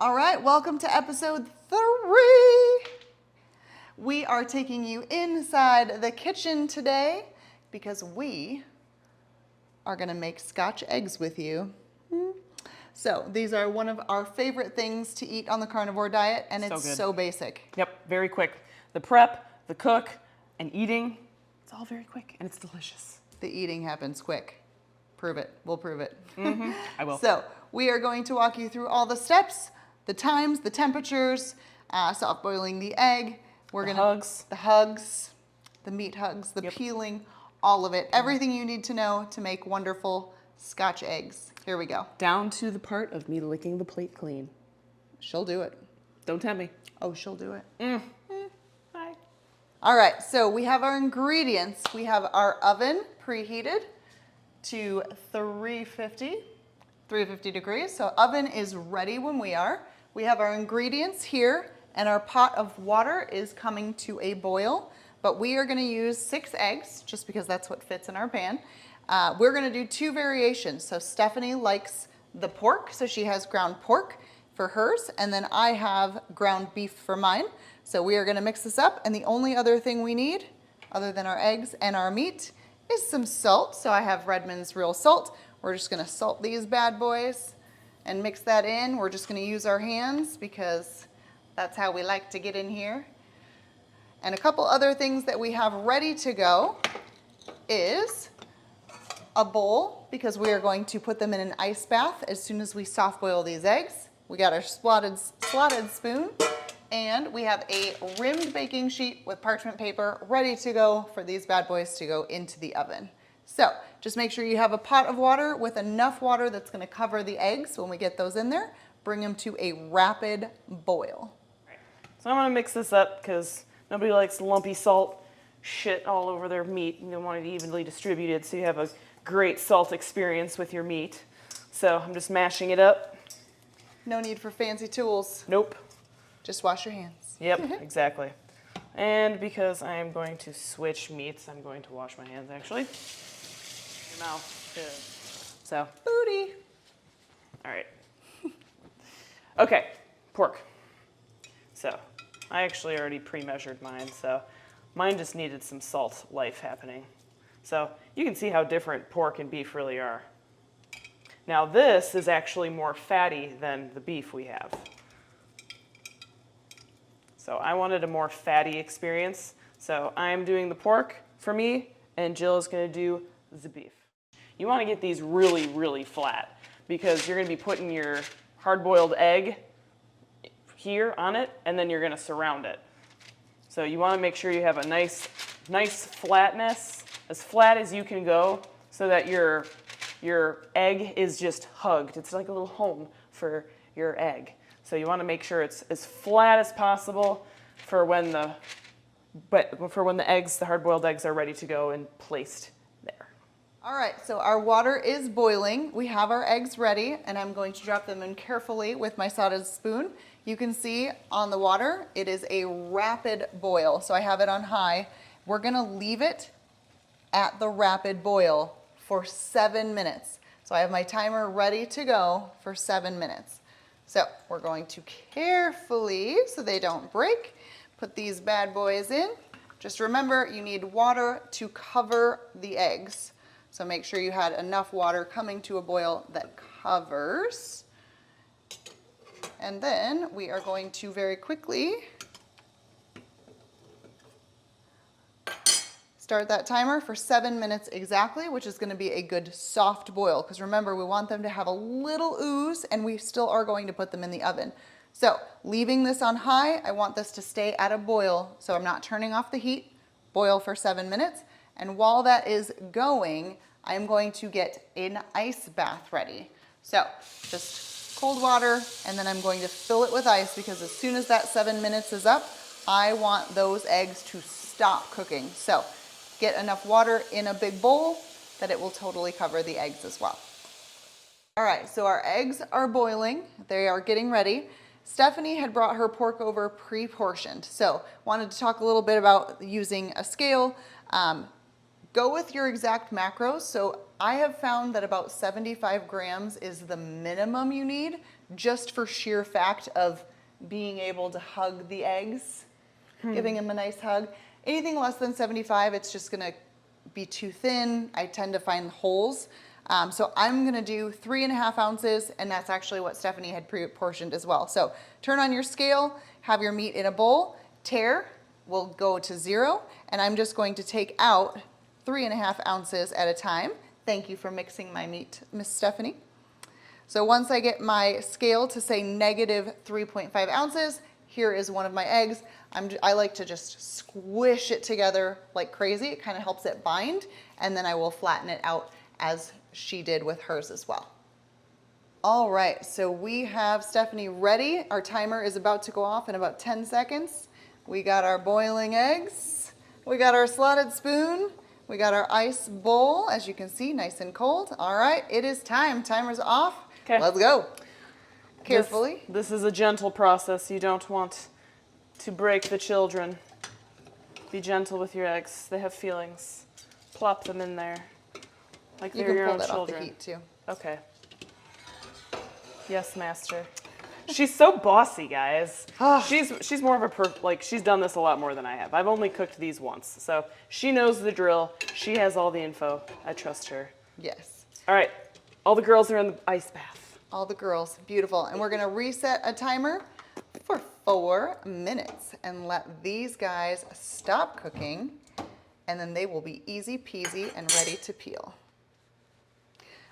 All right, welcome to episode 3. We are taking you inside the kitchen today because we are gonna make Scotch eggs with you. So these are one of our favorite things to eat on the carnivore diet, and it's so basic. Yep, very quick. The prep, the cook, and eating, it's all very quick and it's delicious. The eating happens quick. Prove it, we'll prove it. I will. So we are going to walk you through all the steps, the times, the temperatures, soft boiling the egg. The hugs, the meat hugs, the peeling, all of it. Everything you need to know to make wonderful Scotch eggs. Here we go. Down to the part of me licking the plate clean. She'll do it. Don't tempt me. Oh, she'll do it. Bye. All right, so we have our ingredients. We have our oven preheated to 350 degrees. So oven is ready when we are. We have our ingredients here, and our pot of water is coming to a boil, but we are gonna use 6 eggs, just because that's what fits in our pan. We're gonna do 2 variations. So Stephanie likes the pork, so she has ground pork for hers, and then I have ground beef for mine. So we are gonna mix this up, and the only other thing we need, other than our eggs and our meat, is some salt. So I have Redmond's real salt. We're just gonna salt these bad boys and mix that in. We're just gonna use our hands because that's how we like to get in here. And a couple other things that we have ready to go is a bowl, because we are going to put them in an ice bath as soon as we soft boil these eggs. We got our slotted spoon, and we have a rimmed baking sheet with parchment paper ready to go for these bad boys to go into the oven. So just make sure you have a pot of water with enough water that's gonna cover the eggs when we get those in there. Bring them to a rapid boil. So I'm gonna mix this up because nobody likes lumpy salt shit all over their meat. You want it evenly distributed so you have a great salt experience with your meat. So I'm just mashing it up. No need for fancy tools. Nope. Just wash your hands. Yep, exactly. And because I am going to switch meats, I'm going to wash my hands actually. Your mouth too. So. Booty. All right. Okay, pork. So I actually already pre-measured mine, so mine just needed some salt life happening. So you can see how different pork and beef really are. Now this is actually more fatty than the beef we have. So I wanted a more fatty experience. So I'm doing the pork for me, and Jill is gonna do the beef. You wanna get these really, really flat because you're gonna be putting your hard-boiled egg here on it, and then you're gonna surround it. So you wanna make sure you have a nice flatness, as flat as you can go, so that your egg is just hugged. It's like a little home for your egg. So you wanna make sure it's as flat as possible for when the eggs, the hard-boiled eggs, are ready to go and placed there. All right, so our water is boiling. We have our eggs ready, and I'm going to drop them in carefully with my slotted spoon. You can see on the water, it is a rapid boil, so I have it on high. We're gonna leave it at the rapid boil for 7 minutes. So I have my timer ready to go for 7 minutes. So we're going to carefully, so they don't break, put these bad boys in. Just remember, you need water to cover the eggs. So make sure you had enough water coming to a boil that covers. And then we are going to very quickly start that timer for 7 minutes exactly, which is gonna be a good soft boil. Because remember, we want them to have a little ooze, and we still are going to put them in the oven. So leaving this on high, I want this to stay at a boil. So I'm not turning off the heat, boil for 7 minutes. And while that is going, I'm going to get an ice bath ready. So just cold water, and then I'm going to fill it with ice, because as soon as that 7 minutes is up, I want those eggs to stop cooking. So get enough water in a big bowl that it will totally cover the eggs as well. All right, so our eggs are boiling. They are getting ready. Stephanie had brought her pork over pre-portioned. So wanted to talk a little bit about using a scale. Go with your exact macros. So I have found that about 75 grams is the minimum you need. just for sheer fact of being able to hug the eggs, giving them a nice hug. Anything less than 75, it's just gonna be too thin. I tend to find holes. So I'm gonna do 3.5 ounces, and that's actually what Stephanie had pre-portioned as well. So turn on your scale, have your meat in a bowl, tare will go to 0, and I'm just going to take out 3.5 ounces at a time. Thank you for mixing my meat, Miss Stephanie. So once I get my scale to say negative 3.5 ounces, here is one of my eggs. I like to just squish it together like crazy. It kind of helps it bind, and then I will flatten it out as she did with hers as well. All right, so we have Stephanie ready. Our timer is about to go off in about 10 seconds. We got our boiling eggs. We got our slotted spoon. We got our ice bowl, as you can see, nice and cold. All right, it is time. Timer's off. Okay. Let's go. Carefully. This is a gentle process. You don't want to break the children. Be gentle with your eggs. They have feelings. Plop them in there like You they're can your pull own that children. off the heat too. Okay. Yes, master. She's so bossy, guys. She's more of a she's done this a lot more than I have. I've only cooked these once, so she knows the drill. She has all the info. I trust her. Yes. All right, all the girls are in the ice bath. All the girls, beautiful. And we're gonna reset a timer for 4 minutes and let these guys stop cooking, and then they will be easy peasy and ready to peel.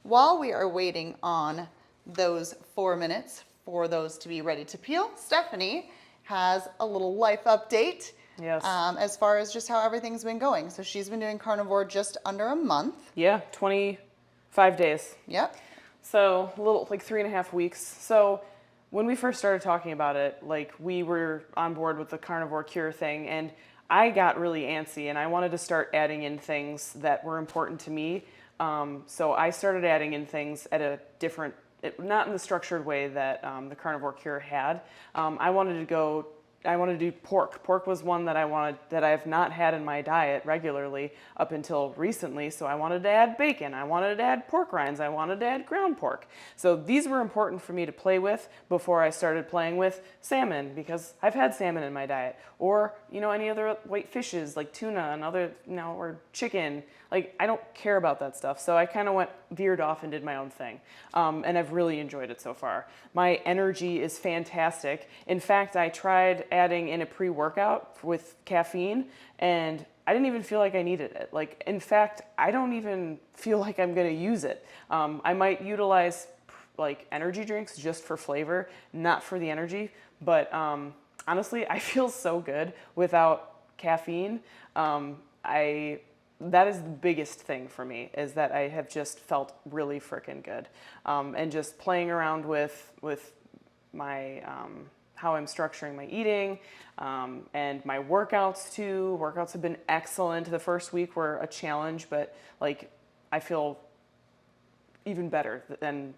While we are waiting on those 4 minutes for those to be ready to peel, Stephanie has a little life update. Yes. As far as just how everything's been going. So she's been doing carnivore just under a month. Yeah, 25 days. Yep. So a little, like 3.5 weeks. So when we first started talking about it, like we were on board with the carnivore cure thing, and I got really antsy and I wanted to start adding in things that were important to me. So I started adding in things at a different, not in the structured way that the carnivore cure had. I wanted to do pork. Pork was one that I have not had in my diet regularly up until recently. So I wanted to add bacon. I wanted to add pork rinds. I wanted to add ground pork. So these were important for me to play with before I started playing with salmon, because I've had salmon in my diet, or any other white fishes like tuna and other or chicken. Like, I don't care about that stuff. So I kind of veered off and did my own thing. And I've really enjoyed it so far. My energy is fantastic. In fact, I tried adding in a pre-workout with caffeine, and I didn't even feel like I needed it. Like, in fact, I don't even feel like I'm gonna use it. I might utilize like energy drinks just for flavor, not for the energy. But honestly, I feel so good without caffeine. That is the biggest thing for me, is that I have just felt really freaking good. And just playing around with my, how I'm structuring my eating, and my workouts too. Workouts have been excellent. The first week were a challenge, but like I feel even better than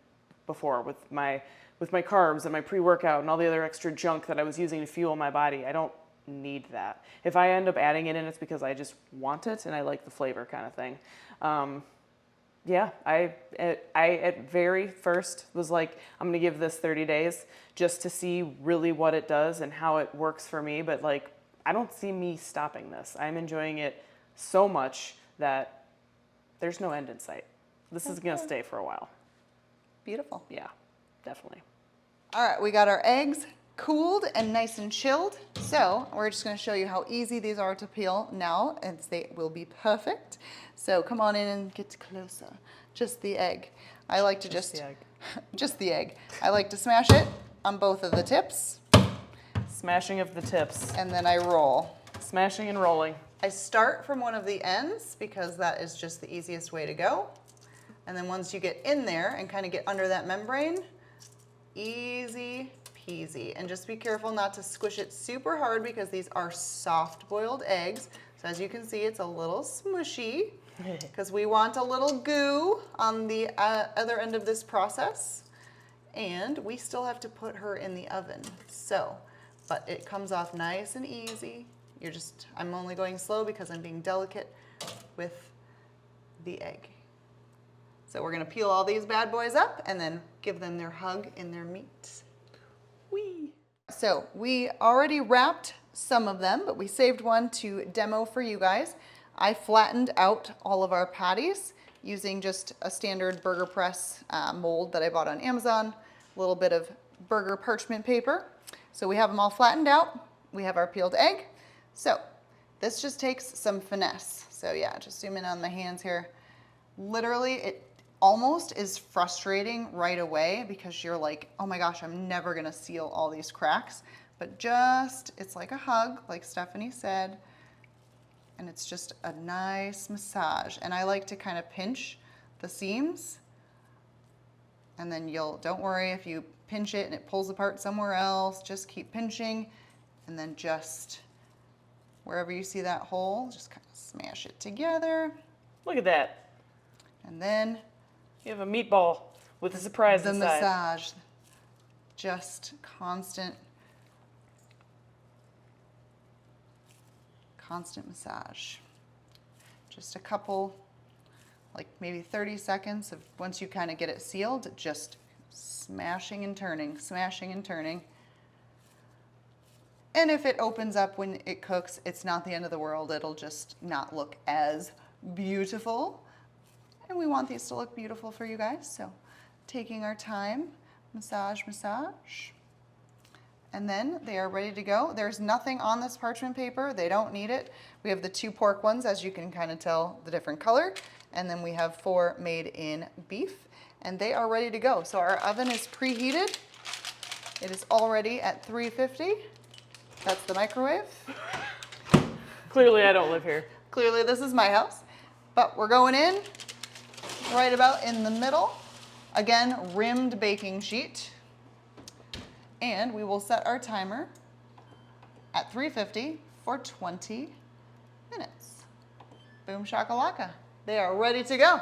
before with my carbs and my pre-workout and all the other extra junk that I was using to fuel my body. I don't need that. If I end up adding it in, it's because I just want it and I like the flavor kind of thing. Yeah, I at very first was like, I'm gonna give this 30 days just to see really what it does and how it works for me. But like, I don't see me stopping this. I'm enjoying it so much that there's no end in sight. This is gonna stay for a while. Beautiful. Yeah, definitely. All right, we got our eggs cooled and nice and chilled. So we're just gonna show you how easy these are to peel now, and they will be perfect. So come on in and get closer. Just the egg. I like to just the egg. I like to smash it on both of the tips. Smashing of the tips. And then I roll. Smashing and rolling. I start from one of the ends because that is just the easiest way to go. And then once you get in there and kind of get under that membrane, easy peasy. And just be careful not to squish it super hard because these are soft boiled eggs. So as you can see, it's a little smushy because we want a little goo on the other end of this process. And we still have to put her in the oven. So, but it comes off nice and easy. I'm only going slow because I'm being delicate with the egg. So we're gonna peel all these bad boys up and then give them their hug in their meat. Whee! So we already wrapped some of them, but we saved one to demo for you guys. I flattened out all of our patties using just a standard burger press mold that I bought on Amazon, a little bit of burger parchment paper. So we have them all flattened out. We have our peeled egg. So this just takes some finesse. So yeah, just zoom in on my hands here. Literally, it almost is frustrating right away because you're like, oh my gosh, I'm never gonna seal all these cracks. But just, it's like a hug, like Stephanie said, and it's just a nice massage. And I like to kind of pinch the seams, and then don't worry if you pinch it and it pulls apart somewhere else, just keep pinching, and then just wherever you see that hole, just kind of smash it together. Look at that. And then You have a meatball with a surprise the inside. massage, just constant massage. Just a couple, like maybe 30 seconds of, once you kind of get it sealed, just smashing and turning, smashing and turning. And if it opens up when it cooks, it's not the end of the world. It'll just not look as beautiful. And we want these to look beautiful for you guys. So taking our time, massage, massage. And then they are ready to go. There's nothing on this parchment paper. They don't need it. We have the 2 pork ones, as you can kind of tell the different color. And then we have 4 made in beef. And they are ready to go. So our oven is preheated. It is already at 350. That's the microwave. Clearly I don't live here. Clearly this is my house. But we're going in right about in the middle. Again, rimmed baking sheet. And we will set our timer at 350 for 20 minutes. Boom shakalaka. They are ready to go.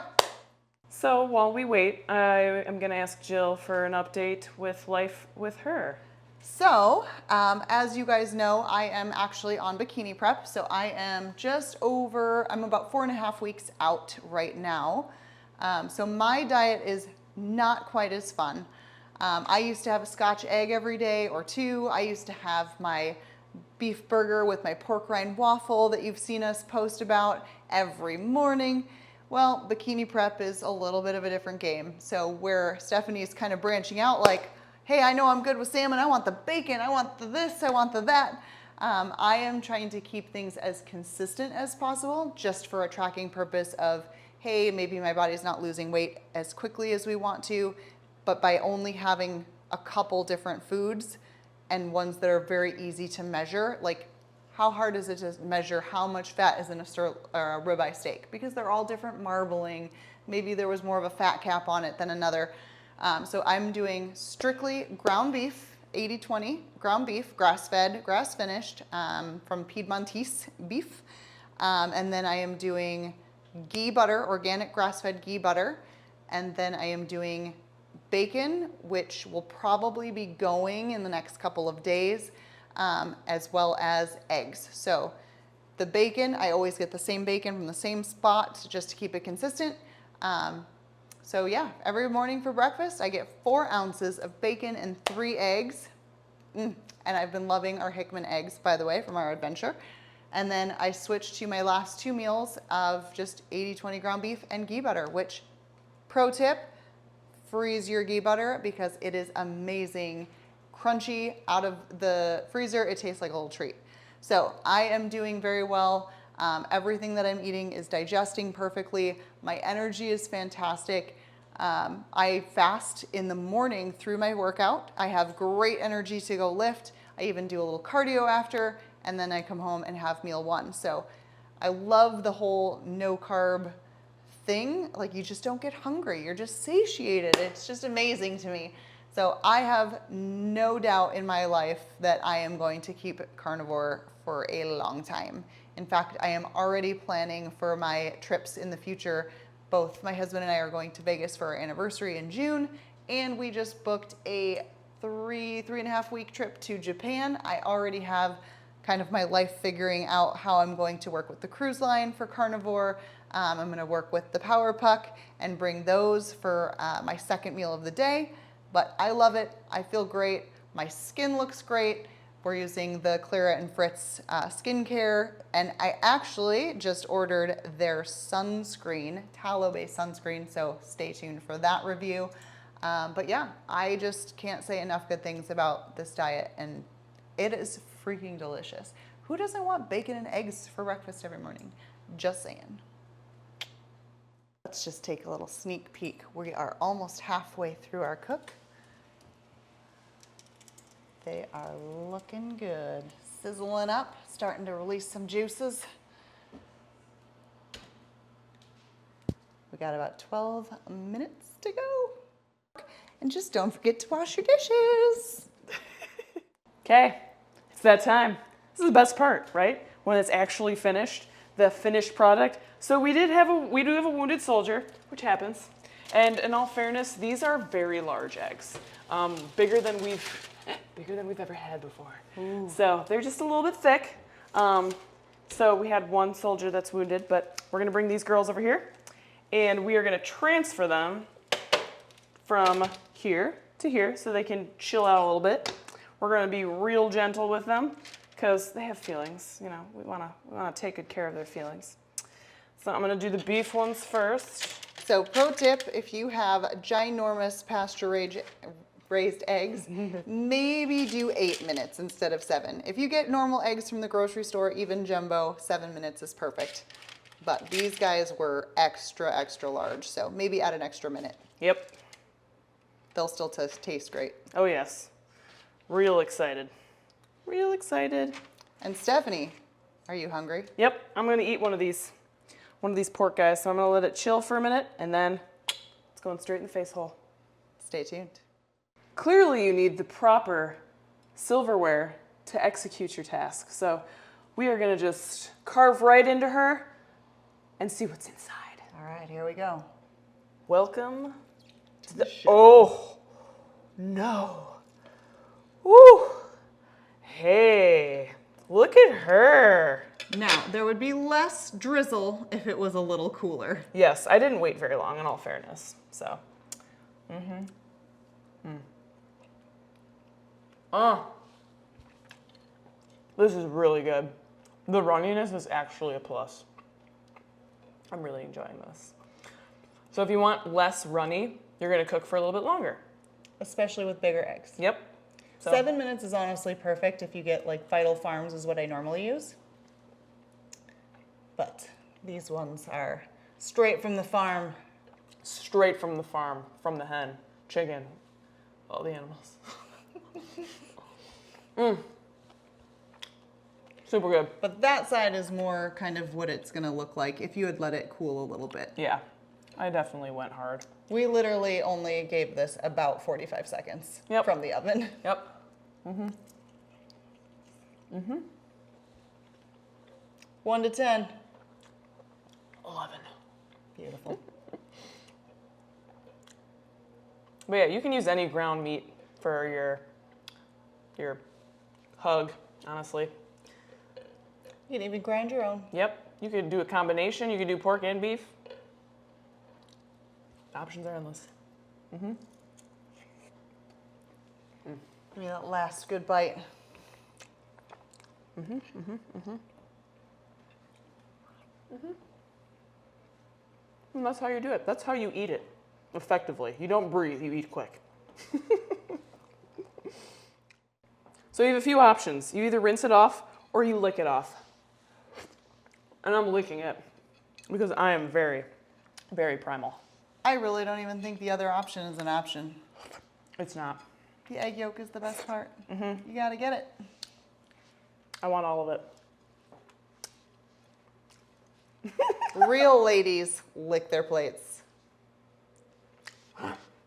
So while we wait, I am going to ask Jill for an update with life with her. So, as you guys know, I am actually on bikini prep. So I am I'm about 4.5 weeks out right now. So my diet is not quite as fun. I used to have a Scotch egg every day or 2. I used to have my beef burger with my pork rind waffle that you've seen us post about every morning. Well, bikini prep is a little bit of a different game. So where Stephanie's kind of branching out like, hey, I know I'm good with salmon. I want the bacon. I want the this. I want the that. I am trying to keep things as consistent as possible just for a tracking purpose of, hey, maybe my body's not losing weight as quickly as we want to, but by only having a couple different foods and ones that are very easy to measure, like how hard is it to measure how much fat is in a ribeye steak? Because they're all different marbling. Maybe there was more of a fat cap on it than another. So I'm doing strictly ground beef, 80-20, ground beef, grass-fed, grass-finished from Piedmontese beef. And then I am doing ghee butter, organic grass-fed ghee butter. And then I am doing bacon, which will probably be going in the next couple of days, as well as eggs. So the bacon, I always get the same bacon from the same spot just to keep it consistent. So yeah, every morning for breakfast, I get 4 ounces of bacon and 3 eggs. And I've been loving our Hickman eggs, by the way, from our adventure. And then I switched to my last 2 meals of just 80-20 ground beef and ghee butter, which, pro tip, freeze your ghee butter because it is amazing. Crunchy out of the freezer, it tastes like a little treat. So I am doing very well. Everything that I'm eating is digesting perfectly. My energy is fantastic. I fast in the morning through my workout. I have great energy to go lift. I even do a little cardio after, and then I come home and have meal 1. So I love the whole no carb thing. Like, you just don't get hungry. You're just satiated. It's just amazing to me. So I have no doubt in my life that I am going to keep carnivore for a long time. In fact, I am already planning for my trips in the future. Both my husband and I are going to Vegas for our anniversary in June, and we just booked a 3.5 week trip to Japan. I already have kind of my life figuring out how I'm going to work with the cruise line for carnivore. I'm going to work with the Power Puck and bring those for my second meal of the day. But I love it. I feel great. My skin looks great. We're using the Clara Fritz skincare, and I actually just ordered their sunscreen, tallow-based sunscreen, so stay tuned for that review. But yeah, I just can't say enough good things about this diet, and it is freaking delicious. Who doesn't want bacon and eggs for breakfast every morning? Just saying. Let's just take a little sneak peek. We are almost halfway through our cook. They are looking good. Sizzling up, starting to release some juices. We got about 12 minutes to go. And just don't forget to wash your dishes. Okay, it's that time. This is the best part, right? When it's actually finished, the finished product. So we do have a wounded soldier, which happens. And in all fairness, these are very large eggs, bigger than we've ever had before. Ooh. So they're just a little bit thick. So we had one soldier that's wounded, but we're gonna bring these girls over here, and we are gonna transfer them from here to here so they can chill out a little bit. We're gonna be real gentle with them because they have feelings. You know, we wanna take good care of their feelings. So I'm gonna do the beef ones first. So pro tip, if you have ginormous pasture-raised eggs, maybe do 8 minutes instead of 7. If you get normal eggs from the grocery store, even jumbo, 7 minutes is perfect. But these guys were extra, extra large, so maybe add an extra minute. Yep. They'll still taste great. Oh yes. Real excited. Real excited. And Stephanie, are you hungry? Yep, I'm gonna eat one of these pork guys. So I'm gonna let it chill for a minute and then it's going straight in the face hole. Stay tuned. Clearly you need the proper silverware to execute your task. So we are gonna just carve right into her and see what's inside. All right, here we go. Welcome to the oh, no. Woo. Hey, look at her. Now, there would be less drizzle if it was a little cooler. Yes, I didn't wait very long in all fairness, so. Oh, this is really good. The runniness is actually a plus. I'm really enjoying this. So if you want less runny, you're gonna cook for a little bit longer. Especially with bigger eggs. Yep. So, 7 minutes is honestly perfect if you get like Vital Farms is what I normally use. But these ones are straight from the farm. straight from the farm, from the hen, chicken, all the animals. Super good. But that side is more kind of what it's gonna look like if you had let it cool a little bit. Yeah, I definitely went hard. We literally only gave this about 45 seconds from the oven. Yep. 1 to 10. 11. Beautiful. But yeah, you can use any ground meat for your hug, honestly. You can even grind your own. Yep, you could do a combination. You could do pork and beef. Options are endless. Give me that last good bite. And that's how you do it. That's how you eat it effectively. You don't breathe, you eat quick. So you have a few options. You either rinse it off or you lick it off. And I'm licking it because I am very, very primal. I really don't even think the other option is an option. It's not. The egg yolk is the best part. You gotta get it. I want all of it. Real ladies lick their plates.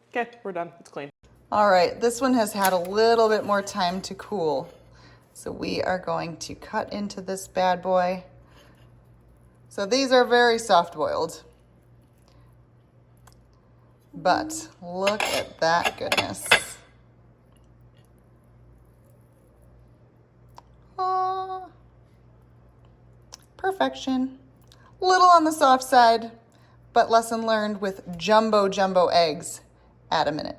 Okay, we're done. It's clean. All right, this one has had a little bit more time to cool. So we are going to cut into this bad boy. So these are very soft boiled. But look at that goodness. Oh, perfection. Little on the soft side, but lesson learned with jumbo eggs. Add a minute.